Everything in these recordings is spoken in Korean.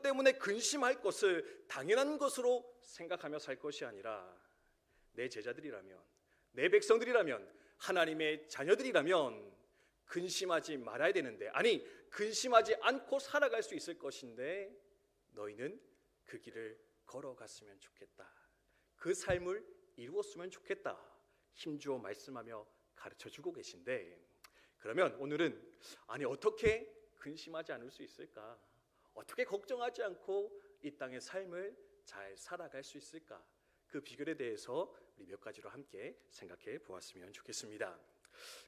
때문에 근심할 것을 당연한 것으로 생각하며 살 것이 아니라 내 제자들이라면, 내 백성들이라면, 하나님의 자녀들이라면 근심하지 말아야 되는데, 아니 근심하지 않고 살아갈 수 있을 것인데 너희는 그 길을 걸어갔으면 좋겠다, 그 삶을 이루었으면 좋겠다 힘주어 말씀하며 가르쳐주고 계신데, 그러면 오늘은 아니 어떻게 근심하지 않을 수 있을까? 어떻게 걱정하지 않고 이 땅의 삶을 잘 살아갈 수 있을까? 그 비결에 대해서 우리 몇 가지로 함께 생각해 보았으면 좋겠습니다.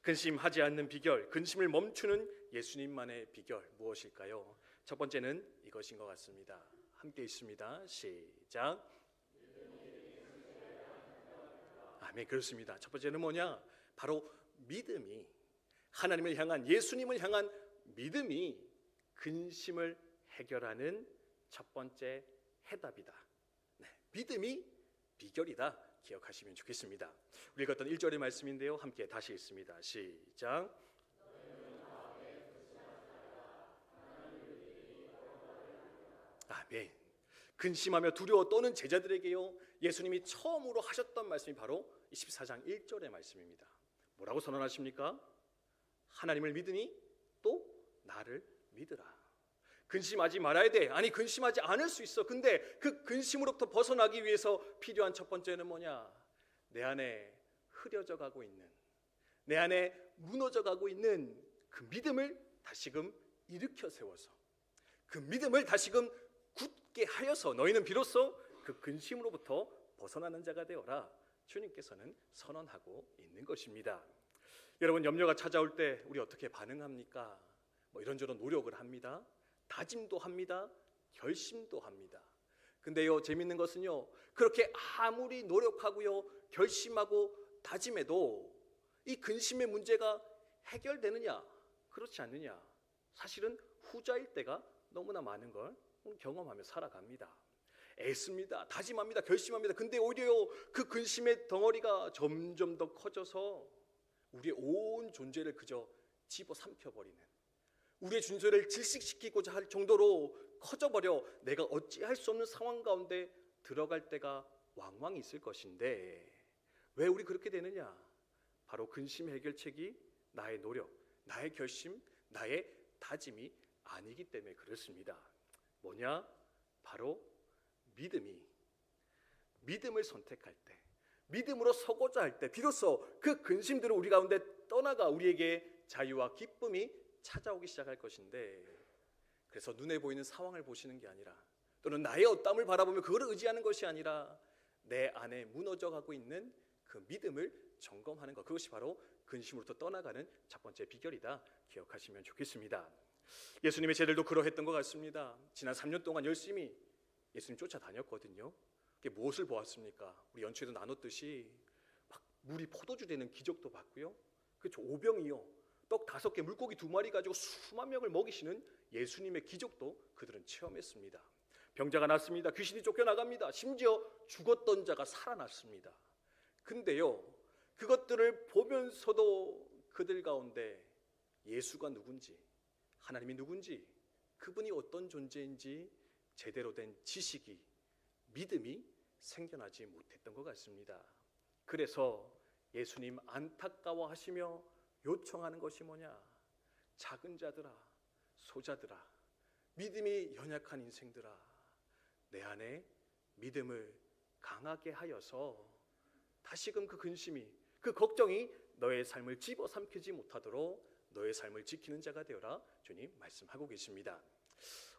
근심하지 않는 비결, 근심을 멈추는 예수님만의 비결 무엇일까요? 첫 번째는 이것인 것 같습니다. 함께 있습니다. 시작. 아멘. 그렇습니다. 첫 번째는 뭐냐? 바로 믿음이, 하나님을 향한, 예수님을 향한 믿음이 근심을 해결하는 첫 번째 해답이다. 네, 믿음이 비결이다. 기억하시면 좋겠습니다. 우리 읽었던 1절의 말씀인데요, 함께 다시 읽습니다. 시작. 아멘. 근심하며 두려워 떠는 제자들에게요, 예수님이 처음으로 하셨던 말씀이 바로 24장 1절의 말씀입니다. 뭐라고 선언하십니까? 하나님을 믿으니 또 나를 믿으라. 근심하지 말아야 돼. 아니 근심하지 않을 수 있어. 근데 그 근심으로부터 벗어나기 위해서 필요한 첫 번째는 뭐냐? 내 안에 흐려져 가고 있는, 내 안에 무너져 가고 있는 그 믿음을 다시금 일으켜 세워서, 그 믿음을 다시금 굳게 하여서 너희는 비로소 그 근심으로부터 벗어나는 자가 되어라, 주님께서는 선언하고 있는 것입니다. 여러분, 염려가 찾아올 때 우리 어떻게 반응합니까? 뭐 이런저런 노력을 합니다. 다짐도 합니다. 결심도 합니다. 근데요, 재밌는 것은요, 그렇게 아무리 노력하고요, 결심하고 다짐해도 이 근심의 문제가 해결되느냐? 그렇지 않느냐? 사실은 후자일 때가 너무나 많은 걸 경험하며 살아갑니다. 애씁니다. 다짐합니다. 결심합니다. 근데 오히려 그 근심의 덩어리가 점점 더 커져서 우리의 온 존재를 그저 집어삼켜버리는, 우리의 존재를 질식시키고자 할 정도로 커져버려 내가 어찌할 수 없는 상황 가운데 들어갈 때가 왕왕 있을 것인데, 왜 우리 그렇게 되느냐? 바로 근심 해결책이 나의 노력, 나의 결심, 나의 다짐이 아니기 때문에 그렇습니다. 뭐냐? 바로 믿음을 선택할 때, 믿음으로 서고자 할 때 비로소 그 근심들을 우리 가운데 떠나가 우리에게 자유와 기쁨이 찾아오기 시작할 것인데, 그래서 눈에 보이는 상황을 보시는 게 아니라, 또는 나의 어떠함을 바라보며 그걸 의지하는 것이 아니라 내 안에 무너져 가고 있는 그 믿음을 점검하는 것, 그것이 바로 근심으로부터 떠나가는 첫 번째 비결이다. 기억하시면 좋겠습니다. 예수님의 제자들도 그러했던 것 같습니다. 지난 3년 동안 열심히 예수님 쫓아다녔거든요. 그게 무엇을 보았습니까? 우리 연초에도 나눴듯이 막 물이 포도주 되는 기적도 봤고요. 그렇죠. 오병이요, 떡 5개, 물고기 2마리 가지고 수만 명을 먹이시는 예수님의 기적도 그들은 체험했습니다. 병자가 낫습니다. 귀신이 쫓겨나갑니다. 심지어 죽었던 자가 살아났습니다. 근데요, 그것들을 보면서도 그들 가운데 예수가 누군지, 하나님이 누군지, 그분이 어떤 존재인지 제대로 된 지식이, 믿음이 생겨나지 못했던 것 같습니다. 그래서 예수님 안타까워하시며 요청하는 것이 뭐냐? 작은 자들아, 소자들아, 믿음이 연약한 인생들아, 내 안에 믿음을 강하게 하여서 다시금 그 근심이, 그 걱정이 너의 삶을 집어삼키지 못하도록 너의 삶을 지키는 자가 되어라, 주님 말씀하고 계십니다.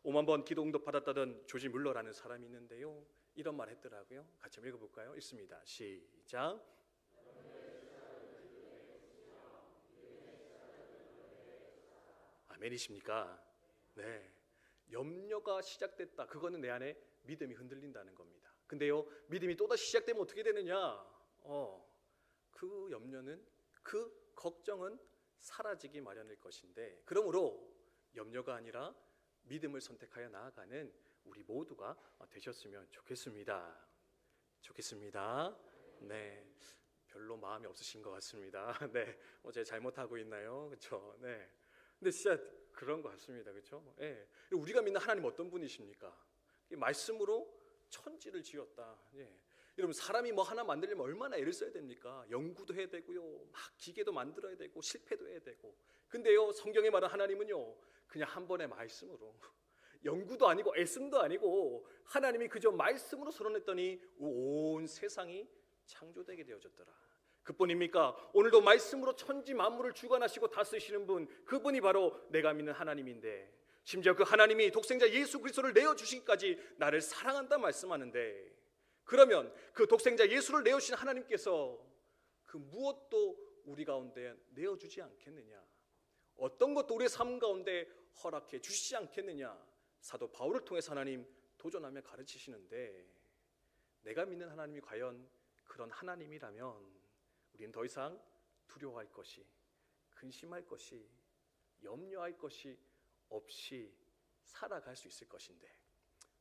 5만 번 기도 응답 받았다던 조지 물러라는 사람이 있는데요, 이런 말 했더라고요. 같이 한번 읽어볼까요? 읽습니다. 시작. 아멘이십니까? 네, 염려가 시작됐다. 그거는 내 안에 믿음이 흔들린다는 겁니다. 근데요, 믿음이 또다시 시작되면 어떻게 되느냐? 그 염려는, 그 걱정은 사라지기 마련일 것인데, 그러므로 염려가 아니라 믿음을 선택하여 나아가는 우리 모두가 되셨으면 좋겠습니다. 네, 별로 마음이 없으신 것 같습니다. 네, 제가 잘못하고 있나요? 그렇죠? 네. 근데 진짜 그런 것 같습니다. 그렇죠? 네. 우리가 믿는 하나님 어떤 분이십니까? 이 말씀으로 천지를 지었다. 예. 여러분 사람이 뭐 하나 만들려면 얼마나 애를 써야 됩니까? 연구도 해야 되고요, 막 기계도 만들어야 되고 실패도 해야 되고. 근데요 성경에 말한 하나님은요 그냥 한 번의 말씀으로, 연구도 아니고 애씀도 아니고 하나님이 그저 말씀으로 선언했더니 온 세상이 창조되게 되어졌더라. 그뿐입니까? 오늘도 말씀으로 천지 만물을 주관하시고 다스리시는 분, 그분이 바로 내가 믿는 하나님인데, 심지어 그 하나님이 독생자 예수 그리스도를 내어주시기까지 나를 사랑한다 말씀하는데, 그러면 그 독생자 예수를 내어주신 하나님께서 그 무엇도 우리 가운데 내어주지 않겠느냐? 어떤 것도 우리의 삶 가운데 허락해 주시지 않겠느냐? 사도 바울을 통해서 하나님 도전하며 가르치시는데, 내가 믿는 하나님이 과연 그런 하나님이라면 우리는 더 이상 두려워할 것이, 근심할 것이, 염려할 것이 없이 살아갈 수 있을 것인데,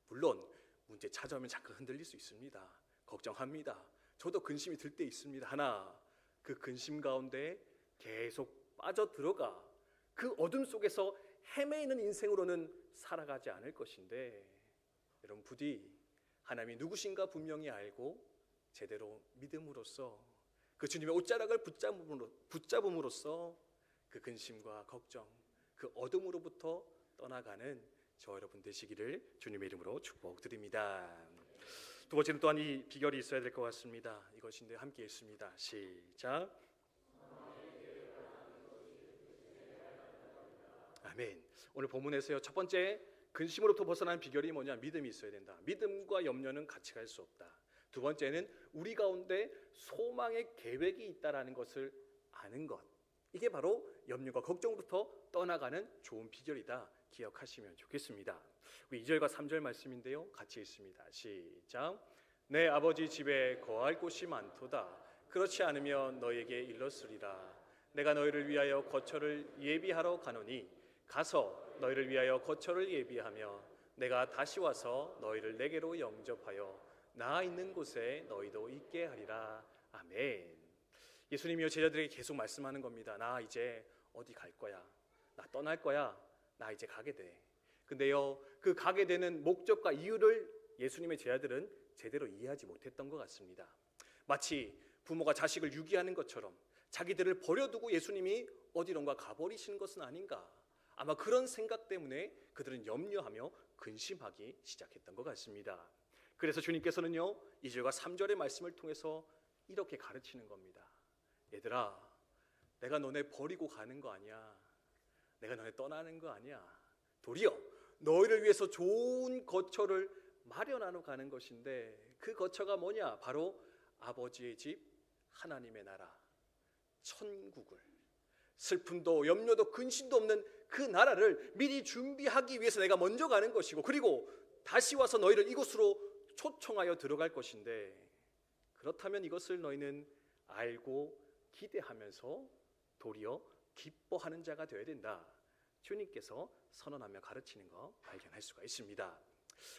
물론 문제 찾아오면 잠깐 흔들릴 수 있습니다. 걱정합니다. 저도 근심이 들 때 있습니다. 하나, 그 근심 가운데 계속 빠져들어가 그 어둠 속에서 헤매이는 인생으로는 살아가지 않을 것인데, 여러분 부디 하나님이 누구신가 분명히 알고 제대로 믿음으로써 그 주님의 옷자락을 붙잡음으로써 그 근심과 걱정, 그 어둠으로부터 떠나가는 저 여러분 되시기를 주님의 이름으로 축복드립니다. 두 번째는 또한 이 비결이 있어야 될 것 같습니다. 이것인데 함께 읽습니다. 시작. 아멘. 오늘 본문에서요 첫 번째 근심으로부터 벗어나는 비결이 뭐냐? 믿음이 있어야 된다. 믿음과 염려는 같이 갈 수 없다. 두 번째는 우리 가운데 소망의 계획이 있다라는 것을 아는 것. 이게 바로 염려와 걱정부터 떠나가는 좋은 비결이다. 기억하시면 좋겠습니다. 우리 2절과 3절 말씀인데요, 같이 읽습니다. 시작. 내 아버지 집에 거할 곳이 많도다. 그렇지 않으면 너에게 일렀으리라. 내가 너희를 위하여 거처를 예비하러 가노니 가서 너희를 위하여 거처를 예비하며 내가 다시 와서 너희를 내게로 영접하여 나 있는 곳에 너희도 있게 하리라. 아멘. 예수님이요 제자들에게 계속 말씀하는 겁니다. 나 이제 어디 갈 거야. 나 떠날 거야. 나 이제 가게 돼. 근데요 그 가게 되는 목적과 이유를 예수님의 제자들은 제대로 이해하지 못했던 것 같습니다. 마치 부모가 자식을 유기하는 것처럼 자기들을 버려두고 예수님이 어디론가 가버리시는 것은 아닌가. 아마 그런 생각 때문에 그들은 염려하며 근심하기 시작했던 것 같습니다. 그래서 주님께서는요 2절과 3절의 말씀을 통해서 이렇게 가르치는 겁니다. 얘들아, 내가 너네 버리고 가는 거 아니야. 내가 너네 떠나는 거 아니야. 도리어 너희를 위해서 좋은 거처를 마련하러 가는 것인데, 그 거처가 뭐냐? 바로 아버지의 집, 하나님의 나라, 천국을, 슬픔도 염려도 근심도 없는 그 나라를 미리 준비하기 위해서 내가 먼저 가는 것이고, 그리고 다시 와서 너희를 이곳으로 초청하여 들어갈 것인데, 그렇다면 이것을 너희는 알고 기대하면서 도리어 기뻐하는 자가 되어야 된다. 주님께서 선언하며 가르치는 거 발견할 수가 있습니다.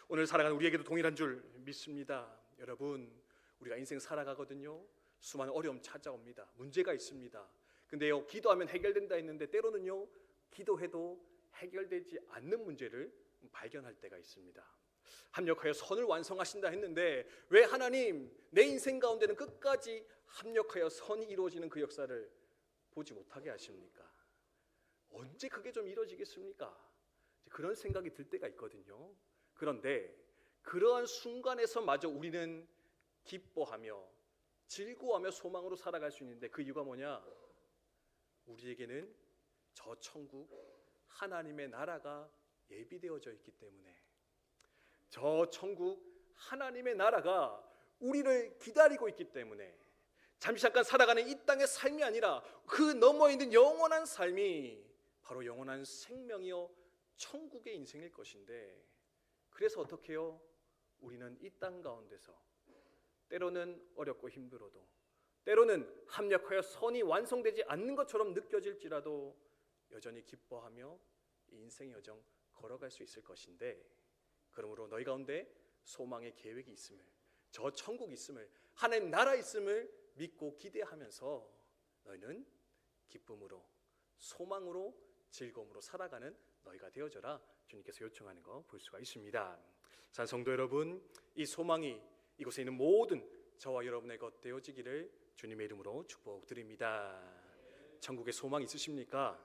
오늘 살아가는 우리에게도 동일한 줄 믿습니다. 여러분, 우리가 인생 살아가거든요. 수많은 어려움 찾아옵니다. 문제가 있습니다. 근데요 기도하면 해결된다 했는데 때로는요 기도해도 해결되지 않는 문제를 발견할 때가 있습니다. 합력하여 선을 완성하신다 했는데 왜 하나님 내 인생 가운데는 끝까지 합력하여 선이 이루어지는 그 역사를 보지 못하게 하십니까? 언제 그게 좀 이루어지겠습니까? 그런 생각이 들 때가 있거든요. 그런데 그러한 순간에서마저 우리는 기뻐하며 즐거워하며 소망으로 살아갈 수 있는데, 그 이유가 뭐냐? 우리에게는 저 천국 하나님의 나라가 예비되어져 있기 때문에, 저 천국 하나님의 나라가 우리를 기다리고 있기 때문에, 잠깐 살아가는 이 땅의 삶이 아니라 그 너머에 있는 영원한 삶이 바로 영원한 생명이요 천국의 인생일 것인데, 그래서 어떻게 해요? 우리는 이 땅 가운데서 때로는 어렵고 힘들어도, 때로는 합력하여 선이 완성되지 않는 것처럼 느껴질지라도 여전히 기뻐하며 이 인생의 여정 걸어갈 수 있을 것인데, 그러므로 너희 가운데 소망의 계획이 있음을, 저 천국이 있음을, 하나님 나라 있음을 믿고 기대하면서 너희는 기쁨으로, 소망으로, 즐거움으로 살아가는 너희가 되어져라. 주님께서 요청하는 거 볼 수가 있습니다. 자, 성도 여러분, 이 소망이 이곳에 있는 모든 저와 여러분의 것 되어지기를 주님의 이름으로 축복드립니다. 천국에 소망 있으십니까?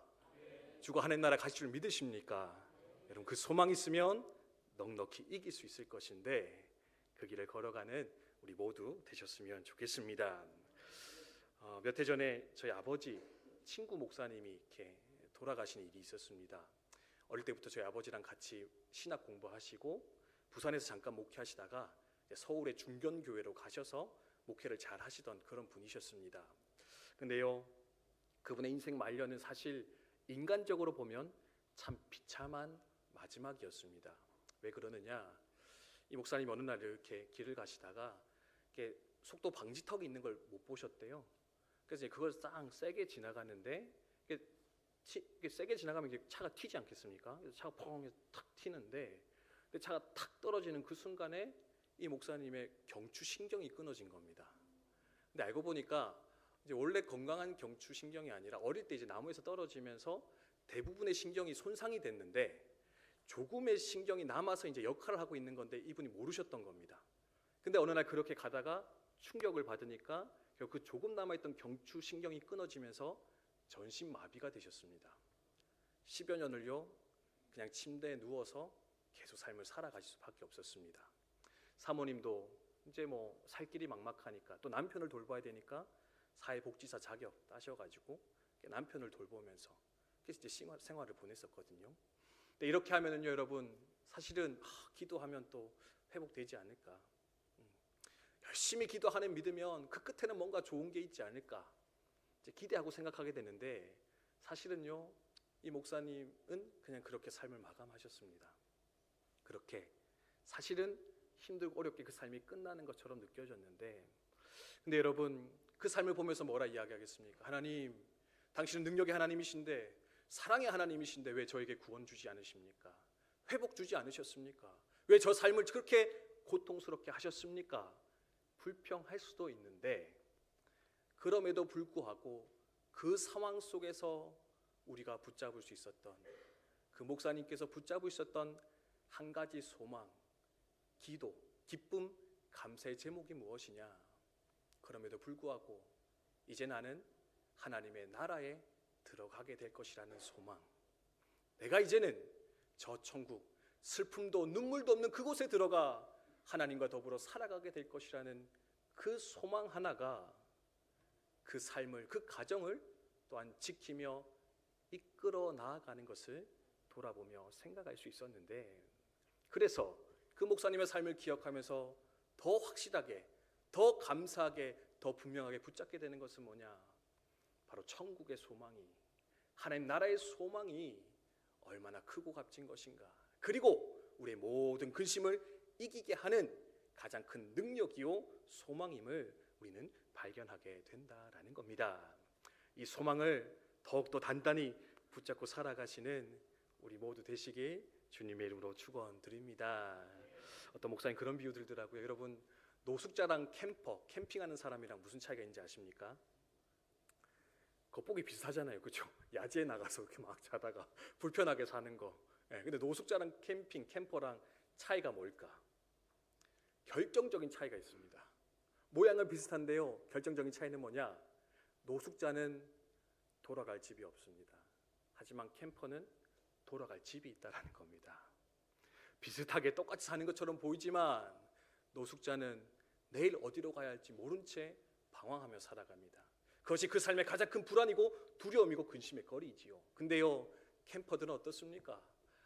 주가 하나님 나라 가실 줄 믿으십니까? 여러분, 그 소망 있으면 넉넉히 이길 수 있을 것인데 그 길을 걸어가는 우리 모두 되셨으면 좋겠습니다. 몇 해 전에 저희 아버지 친구 목사님이 이렇게 돌아가신 일이 있었습니다. 어릴 때부터 저희 아버지랑 같이 신학 공부하시고 부산에서 잠깐 목회하시다가 서울의 중견교회로 가셔서 목회를 잘 하시던 그런 분이셨습니다. 근데요, 그분의 인생 말년은 사실 인간적으로 보면 참 비참한 마지막이었습니다. 왜 그러느냐? 이 목사님 어느 날 이렇게 길을 가시다가 이렇게 속도 방지턱이 있는 걸 못 보셨대요. 그래서 그걸 싹 세게 지나가는데 이게 세게 지나가면 이게 차가 튀지 않겠습니까? 그래서 차가 펑 탁 튀는데 차가 탁 떨어지는 그 순간에 이 목사님의 경추신경이 끊어진 겁니다. 근데 알고 보니까 이제 원래 건강한 경추신경이 아니라 어릴 때 이제 나무에서 떨어지면서 대부분의 신경이 손상이 됐는데 조금의 신경이 남아서 이제 역할을 하고 있는 건데 이분이 모르셨던 겁니다. 근데 어느 날 그렇게 가다가 충격을 받으니까 그 조금 남아있던 경추신경이 끊어지면서 전신마비가 되셨습니다. 10여 년을요 그냥 침대에 누워서 계속 삶을 살아가실 수밖에 없었습니다. 사모님도 이제 뭐 살 길이 막막하니까 또 남편을 돌봐야 되니까 사회복지사 자격 따셔가지고 남편을 돌보면서 이제 생활을 보냈었거든요. 근데 이렇게 하면은요 여러분 사실은 기도하면 또 회복되지 않을까, 열심히 기도하는 믿으면 그 끝에는 뭔가 좋은 게 있지 않을까 이제 기대하고 생각하게 되는데 사실은요 이 목사님은 그냥 그렇게 삶을 마감하셨습니다. 그렇게 사실은 힘들고 어렵게 그 삶이 끝나는 것처럼 느껴졌는데, 근데 여러분 그 삶을 보면서 뭐라 이야기하겠습니까? 하나님, 당신은 능력의 하나님이신데 사랑의 하나님이신데 왜 저에게 구원 주지 않으십니까? 회복 주지 않으셨습니까? 왜 저 삶을 그렇게 고통스럽게 하셨습니까? 불평할 수도 있는데 그럼에도 불구하고 그 상황 속에서 우리가 붙잡을 수 있었던, 그 목사님께서 붙잡을 수 있었던 한 가지 소망, 기도, 기쁨, 감사의 제목이 무엇이냐? 그럼에도 불구하고 이제 나는 하나님의 나라에 들어가게 될 것이라는 소망, 내가 이제는 저 천국, 슬픔도 눈물도 없는 그곳에 들어가 하나님과 더불어 살아가게 될 것이라는 그 소망 하나가 그 삶을, 그 가정을 또한 지키며 이끌어 나아가는 것을 돌아보며 생각할 수 있었는데, 그래서 그 목사님의 삶을 기억하면서 더 확실하게, 더 감사하게, 더 분명하게 붙잡게 되는 것은 뭐냐? 바로 천국의 소망이, 하나님 나라의 소망이 얼마나 크고 값진 것인가, 그리고 우리의 모든 근심을 이기게 하는 가장 큰 능력이요 소망임을 우리는 발견하게 된다라는 겁니다. 이 소망을 더욱더 단단히 붙잡고 살아가시는 우리 모두 되시길 주님의 이름으로 축원드립니다. 어떤 목사님 그런 비유 들더라고요. 여러분, 노숙자랑 캠퍼, 캠핑하는 사람이랑 무슨 차이가 있는지 아십니까? 겉보기 비슷하잖아요, 그렇죠? 야지에 나가서 이렇게 막 자다가 불편하게 사는 거. 근데 노숙자랑 캠핑, 캠퍼랑 차이가 뭘까? 결정적인 차이가 있습니다. 모양은 비슷한데요, 결정적인 차이는 뭐냐? 노숙자는 돌아갈 집이 없습니다. 하지만 캠퍼는 돌아갈 집이 있다는 겁니다. 비슷하게 똑같이 사는 것처럼 보이지만 노숙자는 내일 어디로 가야 할지 모른 채 방황하며 살아갑니다. 그것이 그 삶의 가장 큰 불안이고 두려움이고 근심의 거리이지요. 근데요, 캠퍼들은 어떻습니까?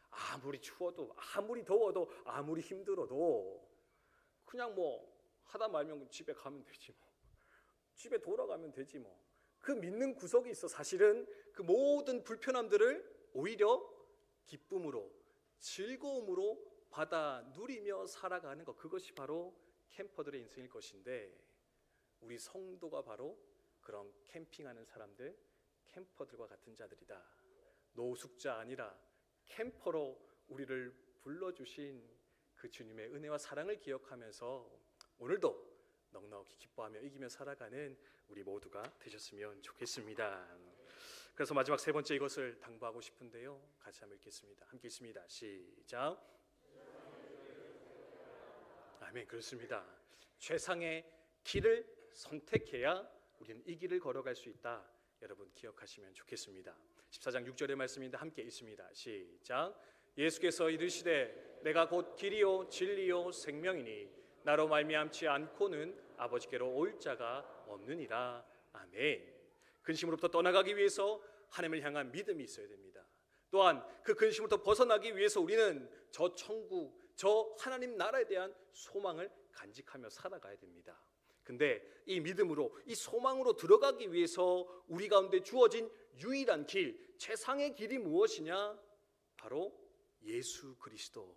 아무리 추워도, 아무리 더워도, 아무리 힘들어도 그냥 뭐 하다 말면 집에 가면 되지 뭐, 집에 돌아가면 되지 뭐. 그 믿는 구석이 있어. 사실은 그 모든 불편함들을 오히려 기쁨으로, 즐거움으로 받아 누리며 살아가는 것, 그것이 바로 캠퍼들의 인생일 것인데, 우리 성도가 바로 그런 캠핑하는 사람들, 캠퍼들과 같은 자들이다. 노숙자 아니라 캠퍼로 우리를 불러주신 그 주님의 은혜와 사랑을 기억하면서 오늘도 넉넉히 기뻐하며 이기며 살아가는 우리 모두가 되셨으면 좋겠습니다. 그래서 마지막 세 번째 이것을 당부하고 싶은데요, 같이 한번 읽겠습니다. 함께 읽습니다. 시작. 아멘. 그렇습니다. 최상의 길을 선택해야 우리는 이 길을 걸어갈 수 있다. 여러분 기억하시면 좋겠습니다. 14장 6절의 말씀인데 함께 읽습니다. 시작. 예수께서 이르시되 내가 곧 길이요 진리요 생명이니 나로 말미암지 않고는 아버지께로 올 자가 없느니라. 아멘. 근심으로부터 떠나가기 위해서 하나님을 향한 믿음이 있어야 됩니다. 또한 그 근심으로부터 벗어나기 위해서 우리는 저 천국, 저 하나님 나라에 대한 소망을 간직하며 살아가야 됩니다. 근데 이 믿음으로, 이 소망으로 들어가기 위해서 우리 가운데 주어진 유일한 길, 최상의 길이 무엇이냐? 바로 예수 그리스도,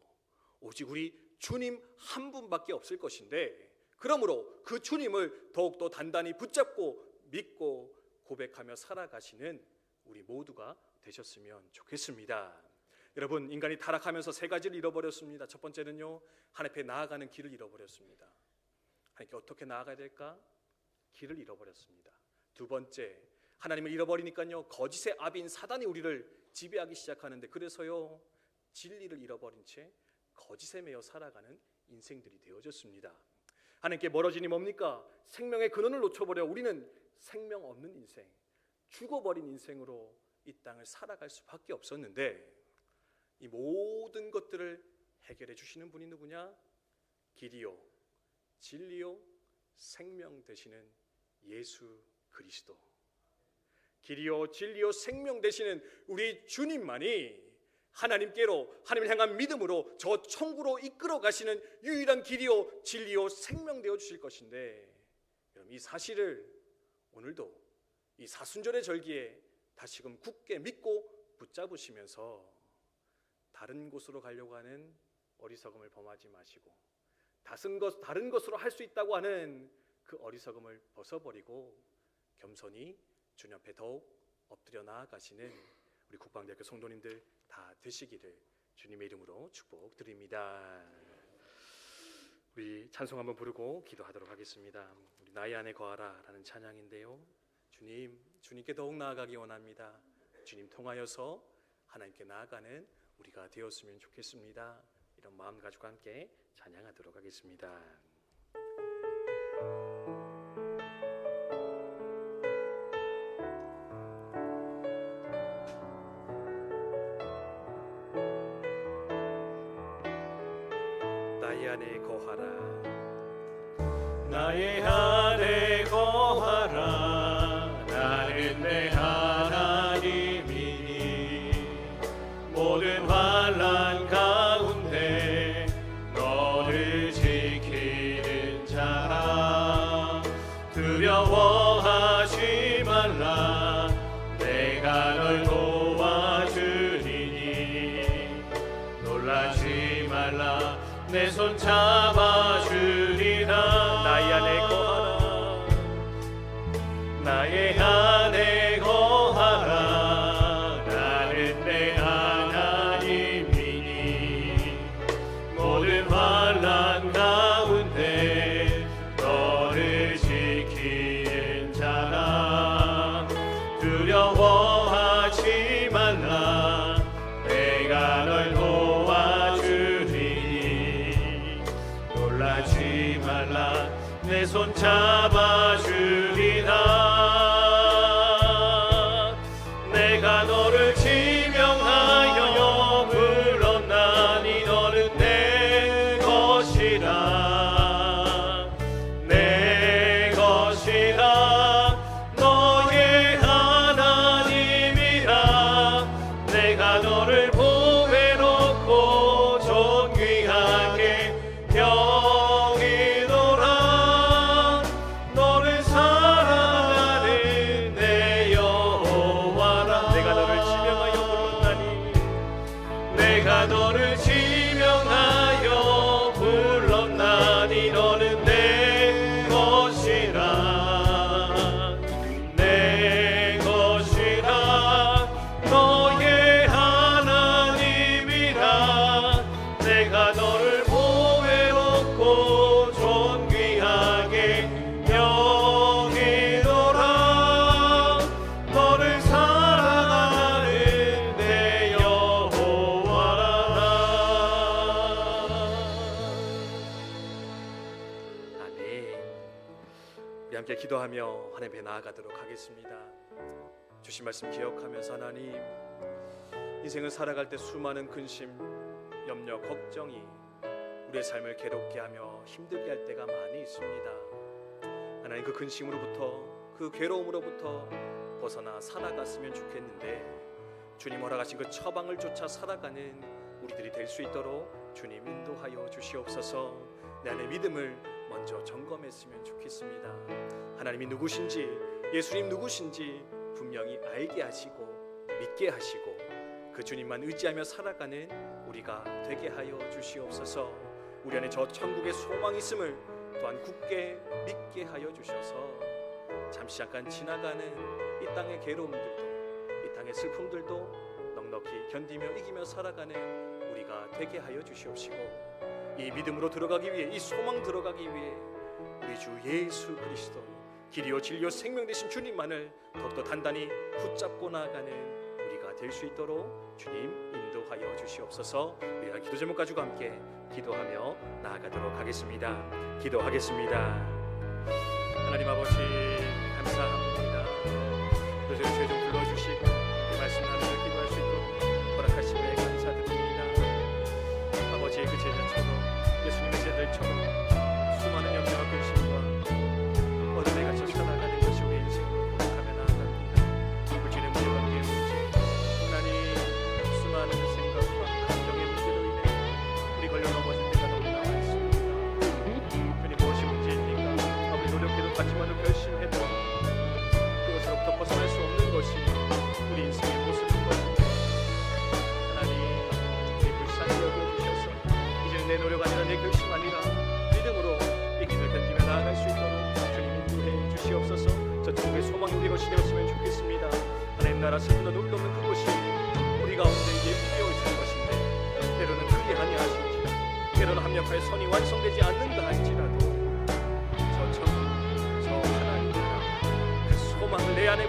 오직 우리 주님 한 분밖에 없을 것인데, 그러므로 그 주님을 더욱더 단단히 붙잡고 믿고 고백하며 살아가시는 우리 모두가 되셨으면 좋겠습니다. 여러분, 인간이 타락하면서 세 가지를 잃어버렸습니다. 첫 번째는요, 하나님 앞에 나아가는 길을 잃어버렸습니다. 하나님께 어떻게 나아가야 될까? 길을 잃어버렸습니다. 두 번째, 하나님을 잃어버리니까요, 거짓의 아비인 사단이 우리를 지배하기 시작하는데, 그래서요 진리를 잃어버린 채 거짓에 매여 살아가는 인생들이 되어졌습니다. 하나님께 멀어지니 뭡니까? 생명의 근원을 놓쳐버려 우리는 생명 없는 인생, 죽어버린 인생으로 이 땅을 살아갈 수밖에 없었는데, 이 모든 것들을 해결해 주시는 분이 누구냐? 길이요 진리요 생명 되시는 예수 그리스도, 길이요 진리요 생명 되시는 우리 주님만이 하나님께로, 하나님을 향한 믿음으로 저 천국으로 이끌어 가시는 유일한 길이요 진리요 생명 되어 주실 것인데, 여러분 이 사실을 오늘도 이 사순절의 절기에 다시금 굳게 믿고 붙잡으시면서 다른 곳으로 가려고 하는 어리석음을 범하지 마시고, 다른 것으로 할 수 있다고 하는 그 어리석음을 벗어버리고 겸손히 주님 앞에 더욱 엎드려 나아가시는 우리 국방대학교 성도님들 다 되시기를 주님의 이름으로 축복드립니다. 우리 찬송 한번 부르고 기도하도록 하겠습니다. 우리 나의 안에 거하라 라는 찬양인데요, 주님께 더욱 나아가기 원합니다. 주님 통하여서 하나님께 나아가는 우리가 되었으면 좋겠습니다. 이런 마음 가지고 함께 찬양하도록 하겠습니다. 나의 안에 거하라, 나의 안에 거하라. 나는 내 하나님이니 모든 환난 가운데 너를 지키는 자라. 두려워하지 말라. 내가 널 도와주리니 놀라지 말라. 내 손 잡아주리라. 나의 안에 거하라, 나의 안에 거하라. 나는 내 하나님이니 모든 환난 가운데 너를 지키는 자라. 두려워하지 말라. 내가 널 도와주리니 놀라지 말라. 내 손 잡아주리라. 내가 너를 지명하여 불렀나니 너는 내 것이라. 내 것이라. 너의 하나님이라. 내가 너를 보배롭고 존귀하게 여기노라. 너를 사랑하는 내 여호와라. 내가 너를 지명하여 불렀나니, 내가 너를 지명하여 불렀나니 우리 함께 기도하며 하나님 앞에 나아가도록 하겠습니다. 주신 말씀 기억하면서 하나님, 인생을 살아갈 때 수많은 근심, 염려, 걱정이 우리의 삶을 괴롭게 하며 힘들게 할 때가 많이 있습니다. 하나님, 그 근심으로부터, 그 괴로움으로부터 벗어나 살아갔으면 좋겠는데 주님 허락하신 그 처방을 쫓아 살아가는 우리들이 될 수 있도록 주님 인도하여 주시옵소서. 내 안의 믿음을 먼저 점검했으면 좋겠습니다. 하나님이 누구신지, 예수님 누구신지 분명히 알게 하시고 믿게 하시고 그 주님만 의지하며 살아가는 우리가 되게 하여 주시옵소서. 우리 안에 저 천국의 소망이 있음을 또한 굳게 믿게 하여 주셔서 잠시 잠깐 지나가는 이 땅의 괴로움들도, 이 땅의 슬픔들도 넉넉히 견디며 이기며 살아가는 우리가 되게 하여 주시옵시고, 이 믿음으로 들어가기 위해, 이 소망 들어가기 위해 우리 주 예수 그리스도, 길이요 진리요 생명 되신 주님만을 더욱더 단단히 붙잡고 나아가는 우리가 될 수 있도록 주님 인도하여 주시옵소서. 우리가 기도 제목 가지고 함께 기도하며 나아가도록 하겠습니다. 기도하겠습니다. 하나님 아버지 감사합니다. 또 저희 죄 좀 불러주시고 이 말씀 나누며 기도할 수 있도록 허락하심에 감사드립니다. 아버지의 그 제자처럼, 예수님의 제자들처럼 수많은 염려와 근심과 어둠에 갇혀 살아가는 것이 우리 인생으로 고백하며 나아갑니다. 물질의 문제관계의 문제, 하나님 수많은 생각과 감정의 문제로 인해 우리 걸려 넘어질 때가 너무 나와 있습니다. 주님, 무엇이 문제입니까? 아무리 노력해도 받지마도 결심해도 그것으로부터 벗어날 수 없는 것이 우리 인생의 모습인 것입니다. 하나님, 우리 불쌍히 여겨주셔서 이제는 내 노력 아니라 내 결심 아니라 믿음으로 이 길을 견디며 나아갈 수 있도록 주님 인도해 주시옵소서. 저 천국의 소망이 우리 것이 되었으면 좋겠습니다. 하나님 나라 슬픔과 놀도 없는 그곳이 우리 가운데 예비되어 있는 것인데 때로는 그리 아니하실지라도, 때로는 합력하여 선이 완성되지 않는다 할지라도 저 천국, 저 하나님 나라, 그 소망을 내 안에